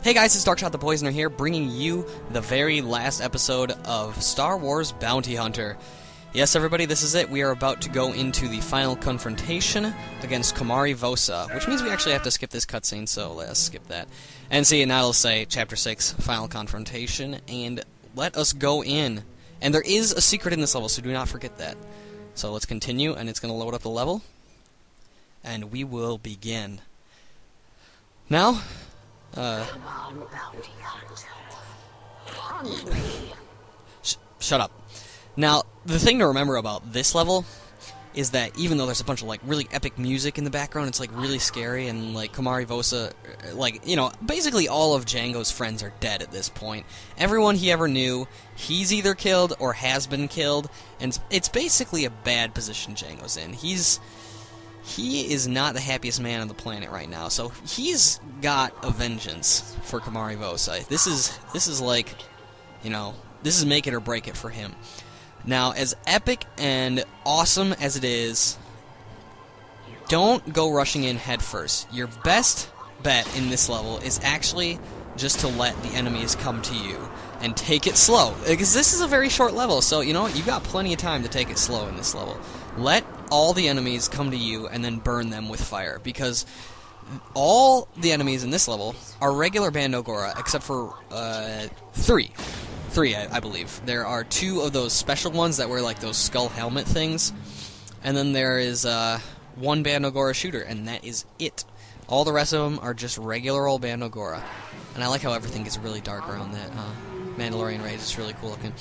Hey guys, it's Darkshot the Poisoner here, bringing you the very last episode of Star Wars Bounty Hunter. Yes, everybody, this is it. We are about to go into the final confrontation against Komari Vosa, which means we actually have to skip this cutscene, so let's skip that. And see, now it'll say Chapter 6, Final Confrontation, and let us go in. And there is a secret in this level, so do not forget that. So let's continue, and it's going to load up the level, and we will begin. Now, shut up. Now, the thing to remember about this level is that even though there's a bunch of, like, really epic music in the background, it's, like, really scary, and, like, Komari Vosa, like, you know, basically all of Django's friends are dead at this point. Everyone he ever knew, he's either killed or has been killed, and it's basically a bad position Django's in. He is not the happiest man on the planet right now, so he's got a vengeance for Komari Vosa. This is like, you know, this is make it or break it for him. Now, as epic and awesome as it is, don't go rushing in head first. Your best bet in this level is actually just to let the enemies come to you and take it slow, because this is a very short level, so, you know, you've got plenty of time to take it slow in this level. Let all the enemies come to you and then burn them with fire, because all the enemies in this level are regular Bando Gora, except for three, I believe. There are two of those special ones that wear like those skull helmet things, and then there is one Bando Gora shooter, and that is it. All the rest of them are just regular old Bando Gora, and I like how everything gets really dark around that Mandalorian raid. It's really cool looking.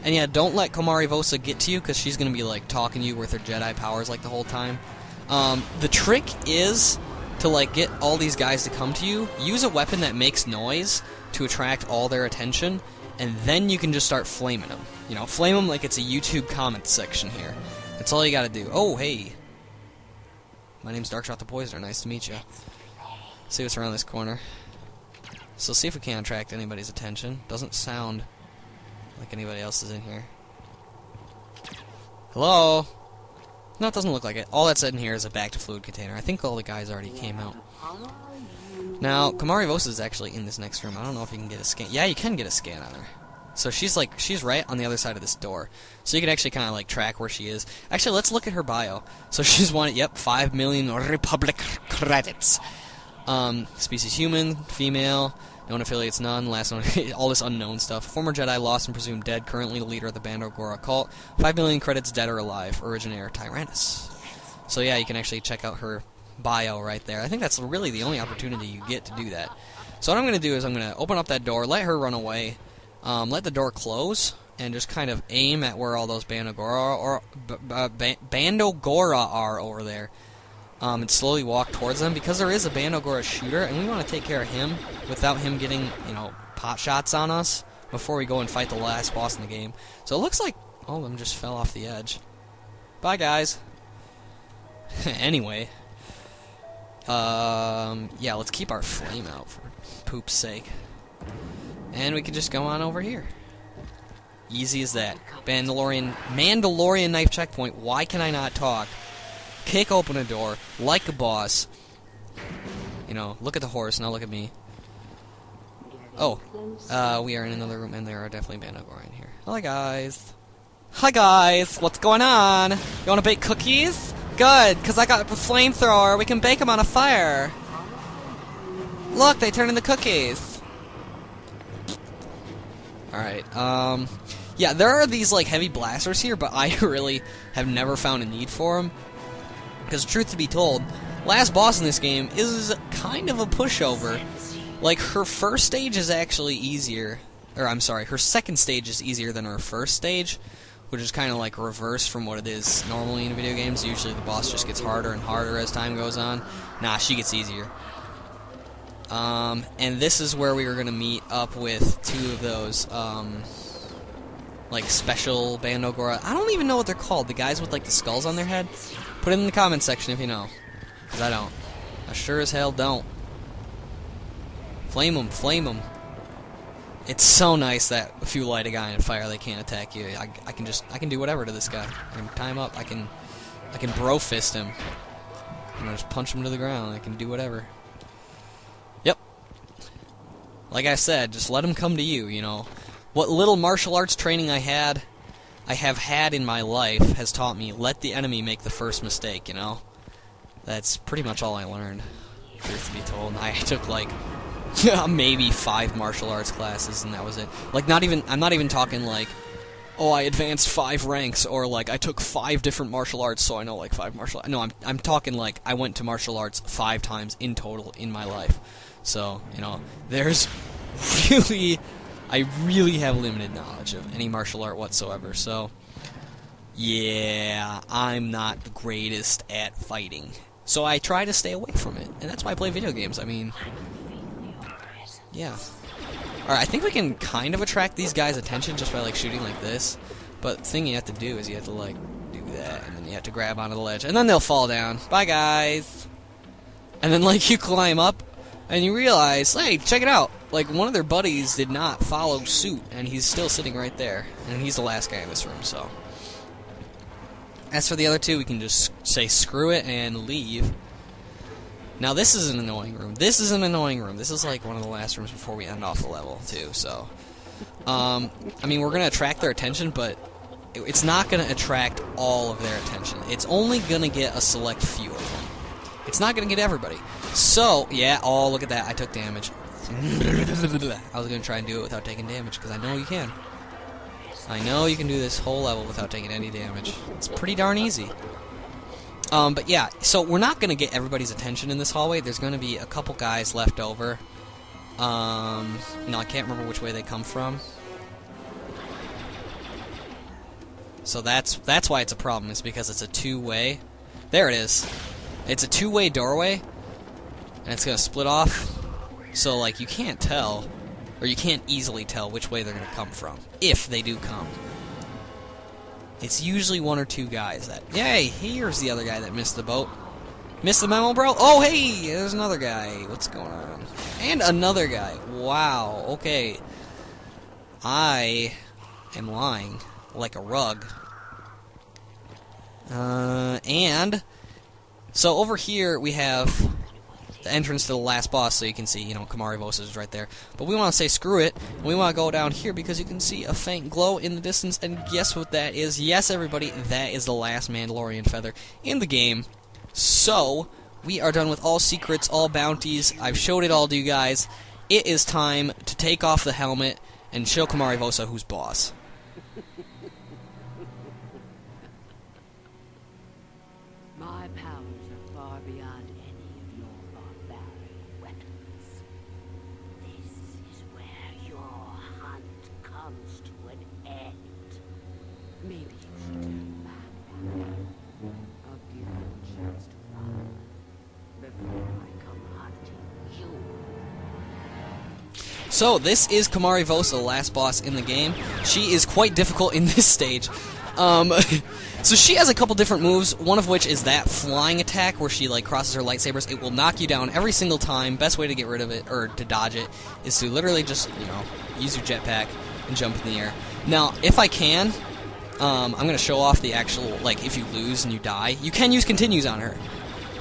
And yeah, don't let Komari Vosa get to you, because she's going to be, like, talking to you with her Jedi powers, like, the whole time. The trick is to, like, get all these guys to come to you. Use a weapon that makes noise to attract all their attention, and then you can just start flaming them. You know, flame them like it's a YouTube comment section here. That's all you got to do. Oh, hey. My name's Darkshot the Poisoner. Nice to meet you. See what's around this corner. So see if we can attract anybody's attention. Doesn't sound like anybody else is in here. Hello? No, it doesn't look like it. All that's in here is a back-to-fluid container. I think all the guys already came out. Now, Komari Vosa is actually in this next room. I don't know if you can get a scan. Yeah, you can get a scan on her. So she's right on the other side of this door. So you can actually kind of like track where she is. Actually, let's look at her bio. So she's wanted, yep, 5 million Republic credits. Species human, female, known affiliates none, last known, all this unknown stuff. Former Jedi lost and presumed dead, currently the leader of the Bando Gora cult. 5 million credits dead or alive, originator Tyrannus. So yeah, you can actually check out her bio right there. I think that's really the only opportunity you get to do that. So what I'm going to do is I'm going to open up that door, let her run away, let the door close, and just kind of aim at where all those Bando Gora are over there. And slowly walk towards them, because there is a Bando Gora shooter, and we want to take care of him without him getting, you know, pot shots on us before we go and fight the last boss in the game. So it looks like all of them just fell off the edge. Bye, guys. Anyway, yeah, let's keep our flame out for poop's sake, and we can just go on over here. Easy as that. Mandalorian knife checkpoint. Why can I not talk? Kick open a door, like a boss. You know, look at the horse, now look at me. Oh, we are in another room, and there are definitely Bando Gora in here. Hi, guys. Hi, guys. What's going on? You want to bake cookies? Good, because I got a flamethrower. We can bake them on a fire. Look, they turn into cookies. Alright, yeah, there are these, like, heavy blasters here, but I really have never found a need for them. Because, truth to be told, last boss in this game is kind of a pushover. Like, her first stage is actually easier, or I'm sorry, her second stage is easier than her first stage, which is kind of like reverse from what it is normally in video games. Usually the boss just gets harder and harder as time goes on. Nah, she gets easier. And this is where we were going to meet up with two of those, like, special Bando Gora. I don't even know what they're called, the guys with, like, the skulls on their head. Put it in the comments section if you know, because I don't. I sure as hell don't. Flame them, flame them. It's so nice that if you light a guy on fire, they can't attack you. I can do whatever to this guy. I can tie him up. I can bro fist him. You know, just punch him to the ground. I can do whatever. Yep. Like I said, just let them come to you, you know. What little martial arts training I have had in my life has taught me, let the enemy make the first mistake, you know. That's pretty much all I learned, truth to be told. I took, like, maybe 5 martial arts classes, and that was it. Like, I'm not even talking, like, oh, I advanced 5 ranks, or, like, I took 5 different martial arts, so I know, like, 5 martial arts. No, I'm talking, like, I went to martial arts 5 times in total in my life. So, you know, there's really... I really have limited knowledge of any martial art whatsoever, so... Yeah, I'm not the greatest at fighting. So I try to stay away from it, and that's why I play video games. I mean... Yeah. Alright, I think we can kind of attract these guys' attention just by, like, shooting like this. But the thing you have to do is you have to, like, do that, and then you have to grab onto the ledge, and then they'll fall down. Bye, guys! And then, like, you climb up, and you realize, hey, check it out! Like, one of their buddies did not follow suit, and he's still sitting right there. And he's the last guy in this room, so... As for the other 2, we can just say screw it and leave. Now, this is an annoying room. This is an annoying room. This is, like, one of the last rooms before we end off the level, too, so... I mean, we're gonna attract their attention, but it's not gonna attract all of their attention. It's only gonna get a select few of them. It's not gonna get everybody. So, yeah, oh, look at that. I took damage. I was gonna try and do it without taking damage, because I know you can. I know you can do this whole level without taking any damage. It's pretty darn easy. But yeah, so we're not gonna get everybody's attention in this hallway. There's gonna be a couple guys left over. No, I can't remember which way they come from. So that's why it's a problem, is because it's a 2-way. There it is. It's a 2-way doorway, and it's gonna split off. So, like, you can't tell, or you can't easily tell which way they're gonna come from, if they do come. It's usually 1 or 2 guys that... Yay! Here's the other guy that missed the boat. Missed the memo, bro? Oh, hey! There's another guy. What's going on? And another guy. Wow. Okay. I am lying like a rug. And... So, over here, we have... the entrance to the last boss, so you can see, you know, Komari Vosa is right there. But we want to say screw it, and we want to go down here because you can see a faint glow in the distance, and guess what that is? Yes, everybody, that is the last Mandalorian feather in the game. So, we are done with all secrets, all bounties. I've showed it all to you guys. It is time to take off the helmet and show Komari Vosa who's boss. My powers are far beyond any of your barbaric weapons. This is where your hunt comes to an end. Maybe you should turn back now. I'll give you a chance to run before I come hunting you. So, this is Komari Vosa, the last boss in the game. She is quite difficult in this stage. So she has a couple different moves, one of which is that flying attack where she, like, crosses her lightsabers. It will knock you down every single time. Best way to get rid of it, or to dodge it, is to literally just, you know, use your jetpack and jump in the air. Now, if I can, I'm going to show off the actual, like, if you lose and you die, you can use continues on her.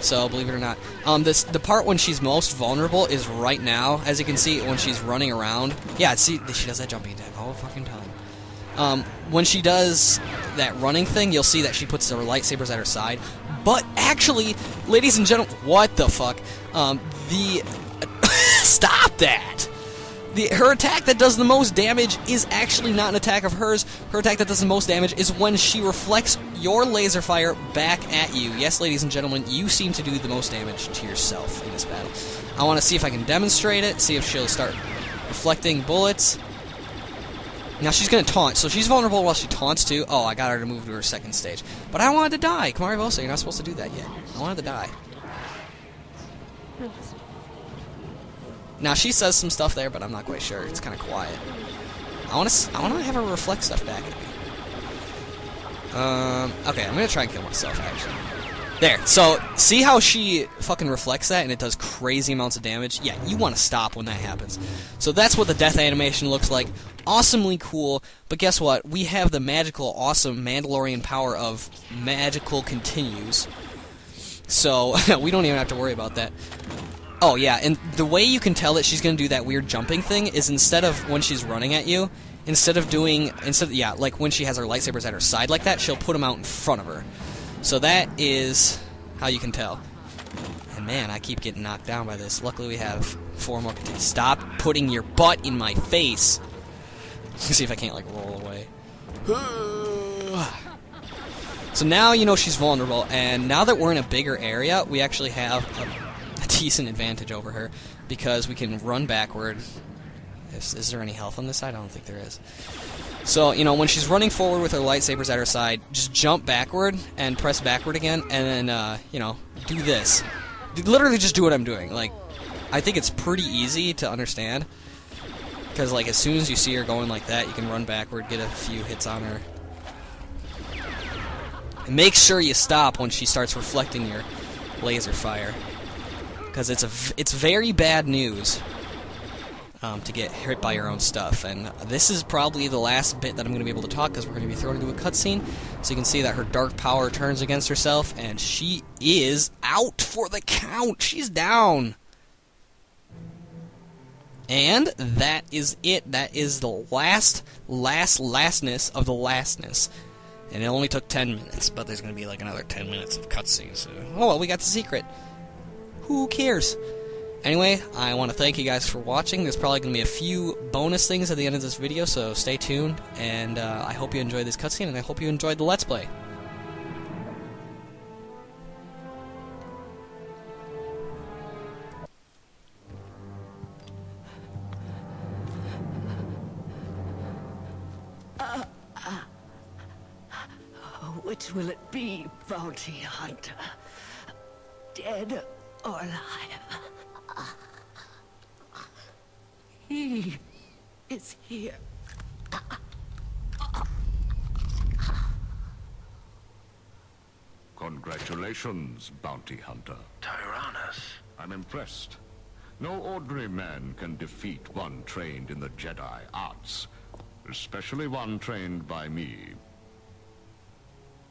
So, believe it or not. The part when she's most vulnerable is right now, as you can see, when she's running around. Yeah, see, she does that jumping attack all the fucking time. When she does that running thing, you'll see that she puts her lightsabers at her side. But actually, ladies and gentlemen, what the fuck? Stop that! Her attack that does the most damage is actually not an attack of hers. Her attack that does the most damage is when she reflects your laser fire back at you. Yes, ladies and gentlemen, you seem to do the most damage to yourself in this battle. I want to see if I can demonstrate it, see if she'll start reflecting bullets. Now she's going to taunt, so she's vulnerable while she taunts too. Oh, I got her to move to her second stage. But I wanted to die. Komari Vosa, you're not supposed to do that yet. I wanted to die. Now she says some stuff there, but I'm not quite sure. It's kind of quiet. I want to have her reflect stuff back at me. Okay, I'm going to try and kill myself, actually. There. So, see how she fucking reflects that and it does crazy amounts of damage? Yeah, you want to stop when that happens. So that's what the death animation looks like. Awesomely cool, but guess what? We have the magical, awesome Mandalorian power of magical continues. So, we don't even have to worry about that. Oh, yeah, and the way you can tell that she's going to do that weird jumping thing is instead of when she's running at you, like when she has her lightsabers at her side like that, she'll put them out in front of her. So that is how you can tell. And man, I keep getting knocked down by this. Luckily we have 4 more. Stop putting your butt in my face. Let's see if I can't, like, roll away. So now you know she's vulnerable, and now that we're in a bigger area, we actually have a decent advantage over her, because we can run backward. Is there any health on this side? I don't think there is. So, you know, when she's running forward with her lightsabers at her side, just jump backward and press backward again, and then, you know, do this. Literally just do what I'm doing. Like, I think it's pretty easy to understand, because, like, as soon as you see her going like that, you can run backward, get a few hits on her. And make sure you stop when she starts reflecting your laser fire, because it's very bad news to get hit by your own stuff. And this is probably the last bit that I'm going to be able to talk, because we're going to be thrown into a cutscene. So you can see that her dark power turns against herself, and she is out for the count. She's down. And that is it. That is the lastness of the lastness. And it only took 10 minutes, but there's going to be like another 10 minutes of cutscenes. So, oh, well, we got the secret. Who cares? Anyway, I want to thank you guys for watching. There's probably going to be a few bonus things at the end of this video, so stay tuned. And I hope you enjoyed this cutscene, and I hope you enjoyed the Let's Play. Which will it be, bounty hunter? Dead or alive? He is here. Congratulations, bounty hunter. Tyrannus. I'm impressed. No ordinary man can defeat one trained in the Jedi arts, especially one trained by me.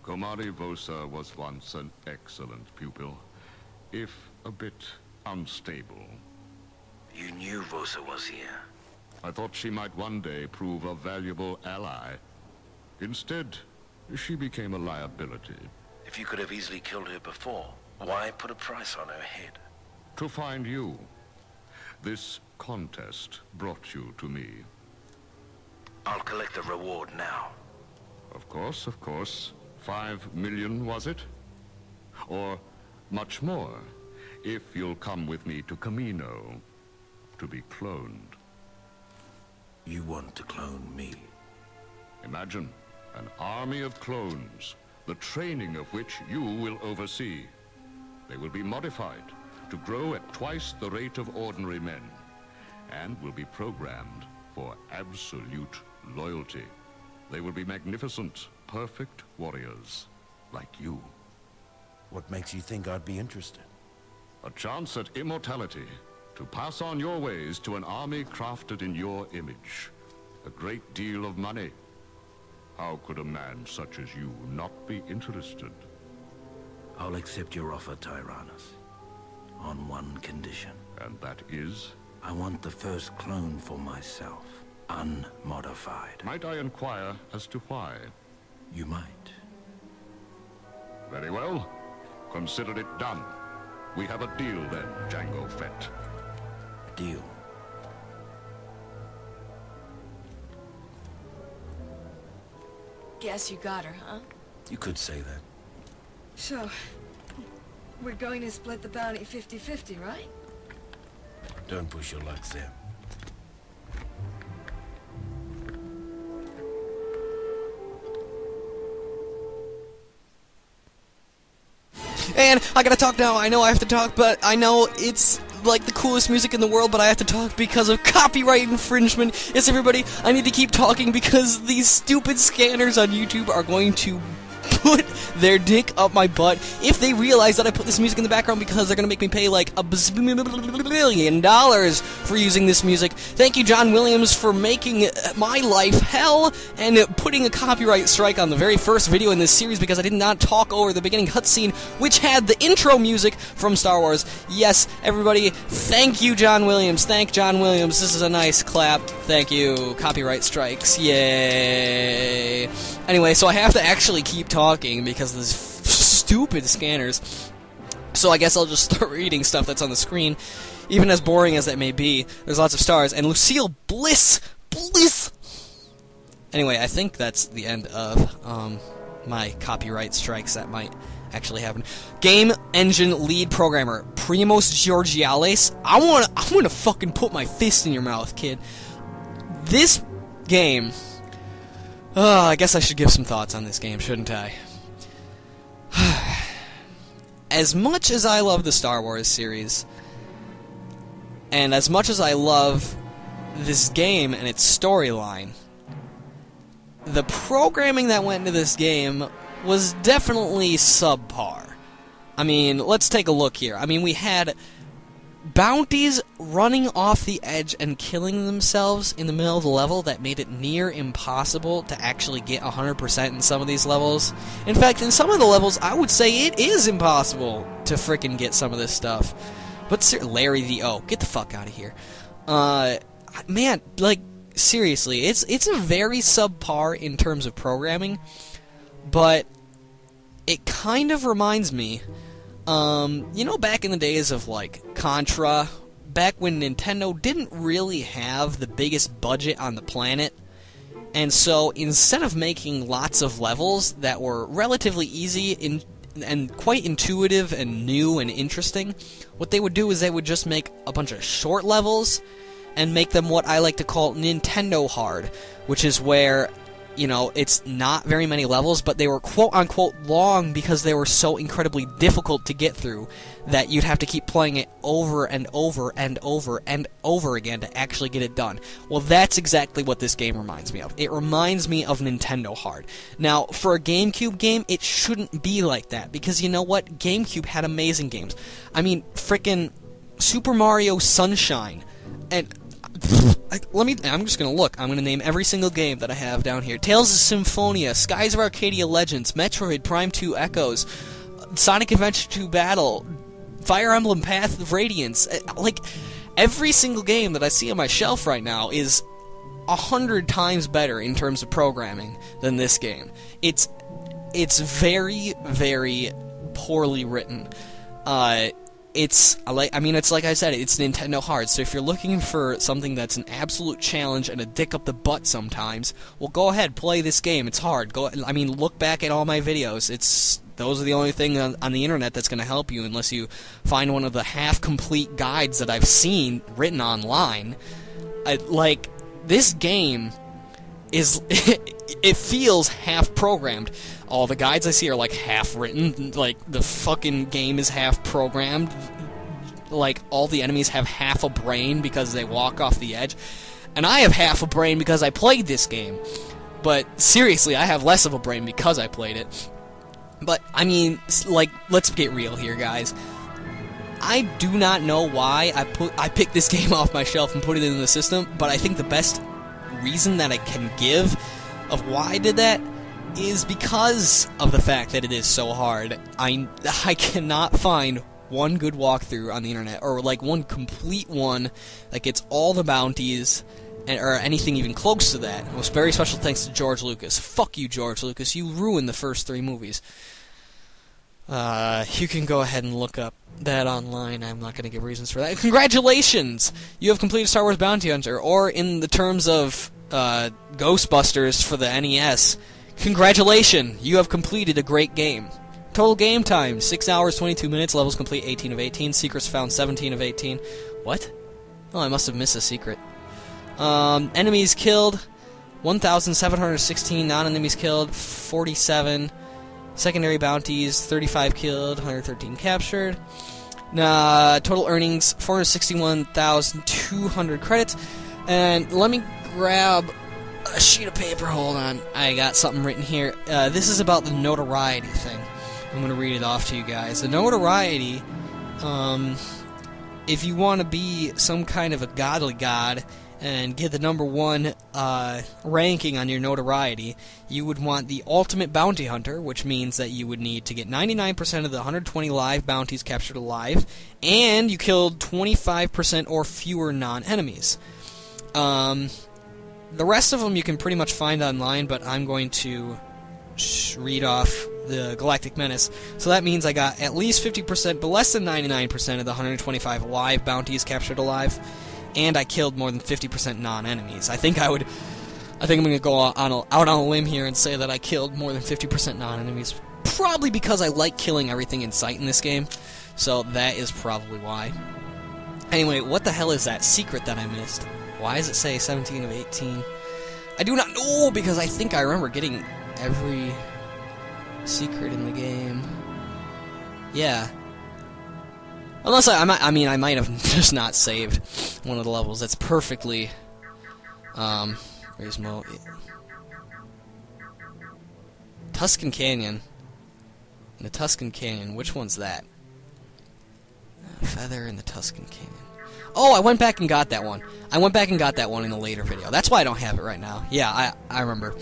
Komari Vosa was once an excellent pupil, if a bit unstable. You knew Vosa was here. I thought she might one day prove a valuable ally. Instead, she became a liability. If you could have easily killed her before, why put a price on her head? To find you. This contest brought you to me. I'll collect the reward now. Of course, of course. 5 million, was it? Or much more, if you'll come with me to Camino, to be cloned. You want to clone me? Imagine an army of clones, the training of which you will oversee. They will be modified to grow at twice the rate of ordinary men, and will be programmed for absolute loyalty. They will be magnificent, perfect warriors, like you. What makes you think I'd be interested? A chance at immortality, to pass on your ways to an army crafted in your image. A great deal of money. How could a man such as you not be interested? I'll accept your offer, Tyrannus, on one condition. And that is? I want the first clone for myself, unmodified. Might I inquire as to why? You might. Very well. Consider it done. We have a deal then, Jango Fett. Deal. Guess you got her, huh? You could say that. So, we're going to split the bounty 50-50, right? Don't push your luck, Sam. And I gotta talk now. I know I have to talk, but I know it's like the coolest music in the world, but I have to talk because of copyright infringement. Yes, everybody, I need to keep talking because these stupid scanners on YouTube are going to put their dick up my butt if they realize that I put this music in the background because they're gonna make me pay like $1 billion for using this music. Thank you, John Williams, for making my life hell and putting a copyright strike on the very first video in this series because I did not talk over the beginning cutscene, which had the intro music from Star Wars. Yes, everybody, thank you, John Williams. Thank John Williams. This is a nice clap. Thank you. Copyright strikes. Yay. Anyway, so I have to actually keep talking because of these stupid scanners. So I guess I'll just start reading stuff that's on the screen. Even as boring as that may be, there's lots of stars. And Lucille Bliss! Anyway, I think that's the end of my copyright strikes that might actually happen. Game engine lead programmer, Primos Georgiales. I'm gonna fucking put my fist in your mouth, kid. This game... I guess I should give some thoughts on this game, shouldn't I? As much as I love the Star Wars series, and as much as I love this game and its storyline, the programming that went into this game was definitely subpar. I mean, let's take a look here. I mean, we had bounties running off the edge and killing themselves in the middle of the level that made it near impossible to actually get 100% in some of these levels. In fact, in some of the levels, I would say it is impossible to frickin' get some of this stuff. But Larry the O, get the fuck out of here. Man, like, seriously, it's a very subpar in terms of programming, but it kind of reminds me, you know, back in the days of, like, Contra, back when Nintendo didn't really have the biggest budget on the planet, and so instead of making lots of levels that were relatively easy and quite intuitive and new and interesting, what they would do is they would just make a bunch of short levels and make them what I like to call Nintendo hard, which is where, you know, it's not very many levels, but they were quote-unquote long because they were so incredibly difficult to get through that you'd have to keep playing it over and over and over and over again to actually get it done. Well, that's exactly what this game reminds me of. It reminds me of Nintendo hard. Now, for a GameCube game, it shouldn't be like that, because you know what? GameCube had amazing games. I mean, frickin' Super Mario Sunshine, and... I'm just gonna look. I'm gonna name every single game that I have down here. Tales of Symphonia, Skies of Arcadia Legends, Metroid Prime 2 Echoes, Sonic Adventure 2 Battle, Fire Emblem Path of Radiance. Like, every single game that I see on my shelf right now is 100 times better in terms of programming than this game. It's very, very poorly written. It's like I said, it's Nintendo hard. So if you're looking for something that's an absolute challenge and a dick up the butt sometimes, well, go ahead, play this game. It's hard. Look back at all my videos. Those are the only thing on the internet that's going to help you, unless you find one of the half-complete guides that I've seen written online. This game is it feels half-programmed. All the guides I see are, like, half-written. Like, the fucking game is half-programmed. Like, all the enemies have half a brain because they walk off the edge. And I have half a brain because I played this game. But, seriously, I have less of a brain because I played it. But, I mean, like, let's get real here, guys. I do not know why I picked this game off my shelf and put it in the system, but I think the best reason that I can give of why I did that is because of the fact that it is so hard. I cannot find one good walkthrough on the internet, or like one complete one that gets all the bounties, or anything even close to that. It was very special thanks to George Lucas. Fuck you, George Lucas. You ruined the first 3 movies. You can go ahead and look up that online. I'm not going to give reasons for that. Congratulations! You have completed Star Wars Bounty Hunter, or in the terms of Ghostbusters for the NES, congratulations! You have completed a great game. Total game time, 6 hours, 22 minutes, levels complete 18 of 18, secrets found 17 of 18. What? Oh, I must have missed a secret. Enemies killed, 1,716, non-enemies killed, 47. Secondary bounties, 35 killed, 113 captured. Total earnings, 461,200 credits. And let me grab a sheet of paper. Hold on. I got something written here. This is about the notoriety thing. I'm going to read it off to you guys. The notoriety, if you want to be some kind of a godly god and get the #1 ranking on your notoriety, you would want the ultimate bounty hunter, which means that you would need to get 99% of the 120 live bounties captured alive, and you killed 25% or fewer non-enemies. The rest of them you can pretty much find online, but I'm going to read off the Galactic Menace. So that means I got at least 50%, but less than 99% of the 125 live bounties captured alive, and I killed more than 50% non-enemies. I think I'm going to go out on a limb here and say that I killed more than 50% non-enemies, probably because I like killing everything in sight in this game, so that is probably why. Anyway, what the hell is that secret that I missed? Why does it say 17 of 18? I do not know, because I think I remember getting every secret in the game. Yeah. Unless I might have just not saved one of the levels. That's perfectly, where's Mo? Tuscan Canyon. In the Tuscan Canyon, which one's that? Feather in the Tuscan Canyon. Oh, I went back and got that one. I went back and got that one in a later video. That's why I don't have it right now. Yeah, I remember.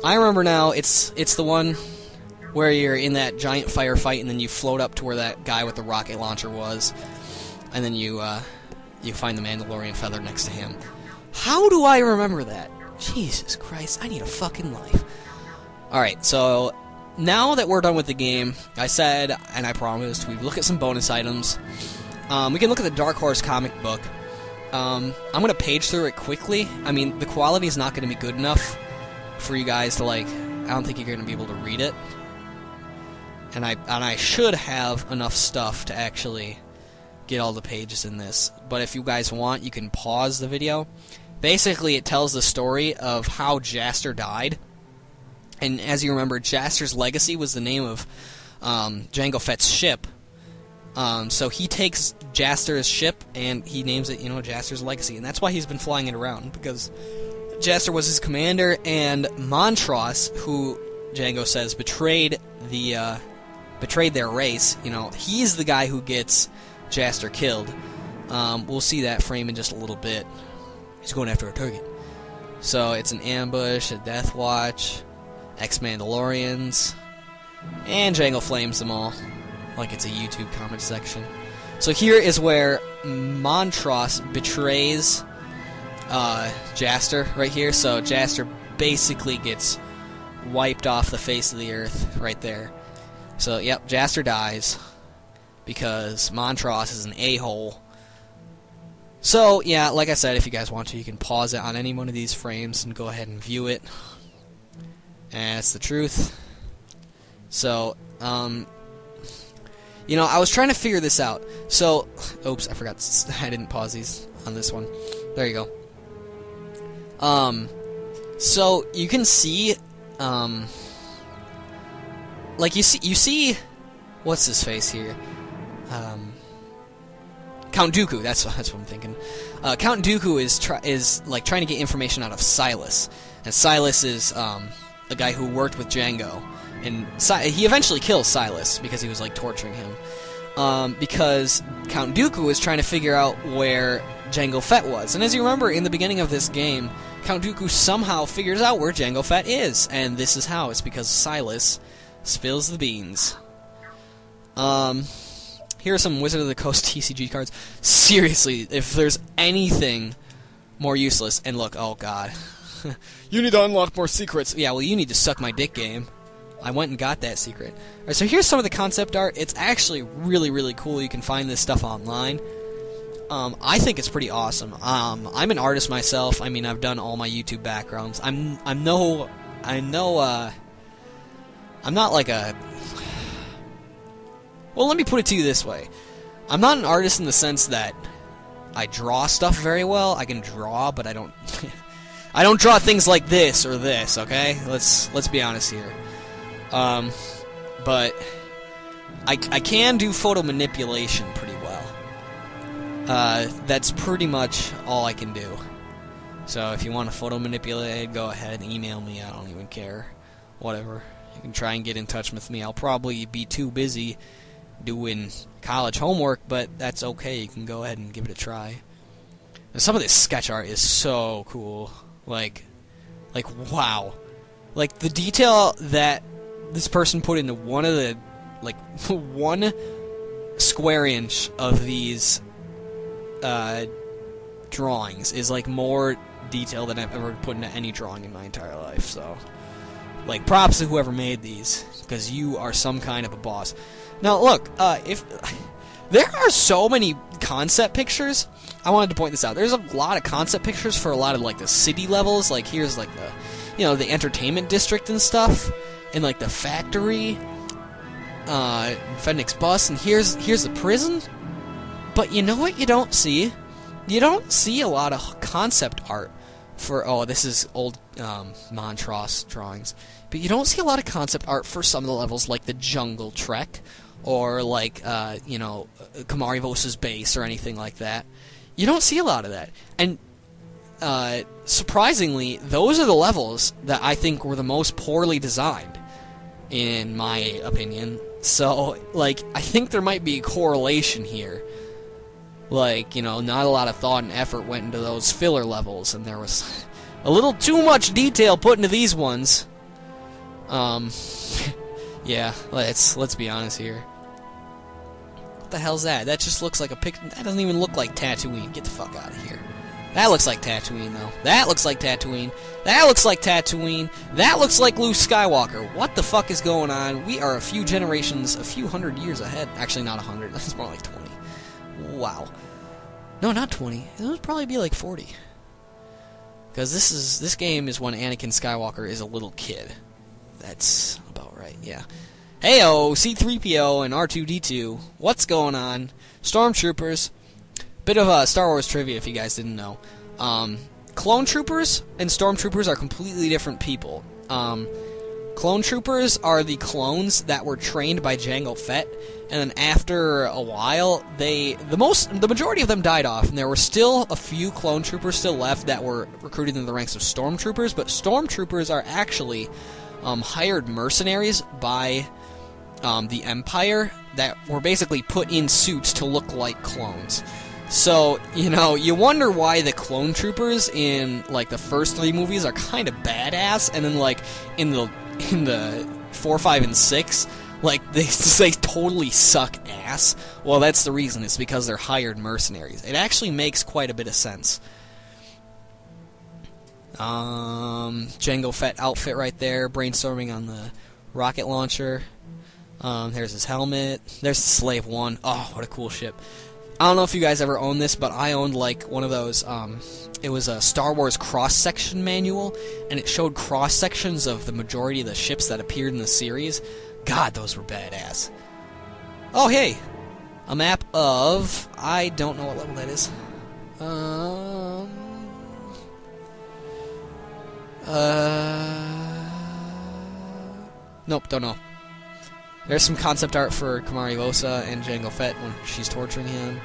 I remember now. It's the one where you're in that giant firefight and then you float up to where that guy with the rocket launcher was, and then you find the Mandalorian feather next to him. How do I remember that? Jesus Christ, I need a fucking life. Alright, so now that we're done with the game, I said, and I promised, we'd look at some bonus items. We can look at the Dark Horse comic book. I'm going to page through it quickly. I mean, the quality is not going to be good enough for you guys to, like, I don't think you're going to be able to read it. And I should have enough stuff to actually get all the pages in this. But if you guys want, you can pause the video. Basically, it tells the story of how Jaster died. And as you remember, Jaster's legacy was the name of Jango Fett's ship. So he takes Jaster's ship and he names it, Jaster's Legacy. And that's why he's been flying it around, because Jaster was his commander, and Montross, who Jango says betrayed their race, he's the guy who gets Jaster killed. We'll see that frame in just a little bit. He's going after a target. So it's an ambush, a death watch, ex-Mandalorians, and Jango flames them all, like it's a YouTube comment section. So here is where Montross betrays Jaster, right here. So Jaster basically gets wiped off the face of the earth right there. So, yep, Jaster dies because Montross is an a-hole. So, yeah, like I said, if you guys want to, you can pause it on any one of these frames and go ahead and view it. And it's the truth. So, I was trying to figure this out. So, oops, I forgot. I didn't pause these on this one. There you go. So you can see, like you see, what's his face here? Count Dooku. That's what I'm thinking. Count Dooku is trying to get information out of Silas, and Silas is a guy who worked with Jango. And he eventually kills Silas because he was, torturing him. Because Count Dooku is trying to figure out where Jango Fett was. And as you remember, in the beginning of this game, Count Dooku somehow figures out where Jango Fett is. And this is how. It's because Silas spills the beans. Here are some Wizard of the Coast TCG cards. Seriously, if there's anything more useless... And look, oh god. You need to unlock more secrets. Yeah, well, you need to suck my dick, game. I went and got that secret. Alright, so here's some of the concept art. It's actually really, really cool. You can find this stuff online. I think it's pretty awesome. I'm an artist myself. I mean, I've done all my YouTube backgrounds. I'm not like a... Well, let me put it to you this way. I'm not an artist in the sense that I draw stuff very well. I can draw, but I don't... I don't draw things like this or this, okay? Let's be honest here. But I can do photo manipulation pretty well. That's pretty much all I can do. So if you want to photo manipulate, go ahead and email me. I don't even care. Whatever. You can try and get in touch with me. I'll probably be too busy doing college homework, but that's okay. You can go ahead and give it a try. And some of this sketch art is so cool. Like wow. Like the detail that this person put into one of the, like, 1 square inch of these drawings is like more detail than I've ever put into any drawing in my entire life. So, like, props to whoever made these, because you are some kind of a boss. Now, look, if there are so many concept pictures, I wanted to point this out. There's a lot of concept pictures for a lot of, like, the city levels. Like, here's, like, the, you know, the entertainment district and stuff, and, like, the factory, Fenix bus, and here's the prison. But you know what you don't see? You don't see a lot of concept art for, oh, this is old Montross drawings. But you don't see a lot of concept art for some of the levels, like the Jungle Trek, or like, you know, Komari Vosa's base, or anything like that. You don't see a lot of that. And surprisingly, those are the levels that I think were the most poorly designed, in my opinion. So, like, I think there might be a correlation here. Like, you know, not a lot of thought and effort went into those filler levels, and there was a little too much detail put into these ones. Yeah, let's be honest here. What the hell's that? That just looks like a pic. That doesn't even look like Tatooine. Get the fuck out of here. That looks like Tatooine, though. That looks like Tatooine. That looks like Tatooine. That looks like Luke Skywalker. What the fuck is going on? We are a few generations, a few hundred years ahead. Actually, not 100. That's more like 20. Wow. No, not 20. It would probably be like 40. Because this game is when Anakin Skywalker is a little kid. That's about right, yeah. Heyo, C-3PO and R2-D2. What's going on? Stormtroopers. Bit of Star Wars trivia if you guys didn't know. Clone troopers and stormtroopers are completely different people. Clone troopers are the clones that were trained by Jango Fett, and then after a while, the majority of them died off, and there were still a few clone troopers still left that were recruited into the ranks of stormtroopers. But stormtroopers are actually hired mercenaries by the Empire that were basically put in suits to look like clones. So, you know, you wonder why the clone troopers in, like, the first 3 movies are kind of badass, and then, like, in the 4, 5, and 6, like, they totally suck ass. Well, that's the reason. It's because they're hired mercenaries. It actually makes quite a bit of sense. Jango Fett outfit right there, brainstorming on the rocket launcher. There's his helmet. There's the Slave One. Oh, what a cool ship. I don't know if you guys ever owned this, but I owned, like, one of those, it was a Star Wars cross-section manual, and it showed cross-sections of the majority of the ships that appeared in the series. God, those were badass. Oh, hey! A map of... I don't know what level that is. Nope, don't know. There's some concept art for Komari Vosa and Jango Fett when she's torturing him.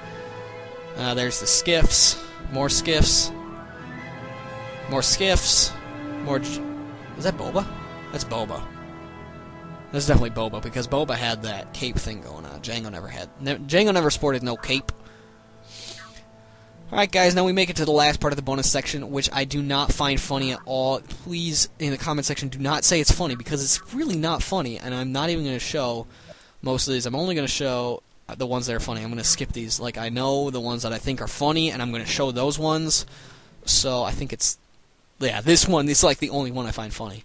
There's the skiffs. More skiffs. More skiffs. More... Is that Boba? That's Boba. That's definitely Boba, because Boba had that cape thing going on. Jango never had... Jango never sported no cape. Alright, guys, now we make it to the last part of the bonus section, which I do not find funny at all. Please, in the comment section, do not say it's funny, because it's really not funny, and I'm not even going to show most of these. I'm only going to show the ones that are funny. I'm going to skip these. Like, I know the ones that I think are funny, and I'm going to show those ones. So, I think it's... Yeah, this one is, like, the only one I find funny.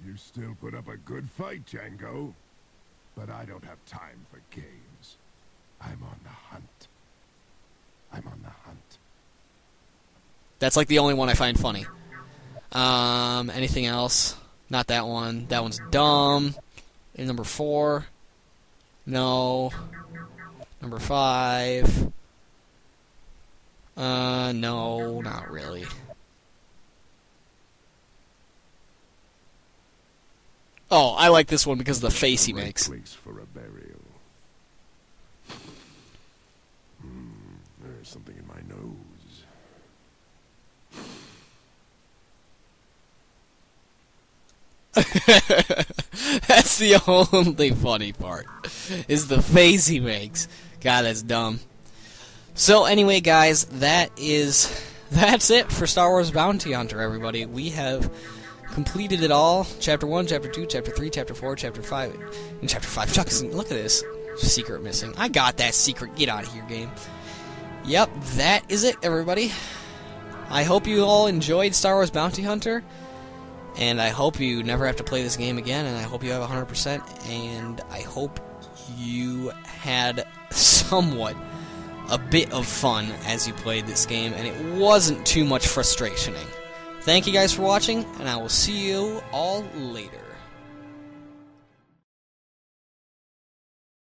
You still put up a good fight, Jango. But I don't have time for games. I'm on the hunt. I'm on the hunt. That's like the only one I find funny. Anything else? Not that one. That one's dumb. And number 4. No. Number 5. No, not really. Oh, I like this one because of the face he makes. Place for a burial. There's something in my nose. That's the only funny part, is the face he makes. God, that's dumb. So anyway, guys, that's it for Star Wars Bounty Hunter, everybody. We have completed it all. Chapter 1, Chapter 2, Chapter 3, Chapter 4, Chapter 5. And Chapter 5, Chuck, look at this. Secret missing. I got that secret. Get out of here, game. Yep, that is it, everybody. I hope you all enjoyed Star Wars Bounty Hunter. And I hope you never have to play this game again. And I hope you have 100%. And I hope you had somewhat a bit of fun as you played this game, and it wasn't too much frustrationing. Thank you guys for watching, and I will see you all later.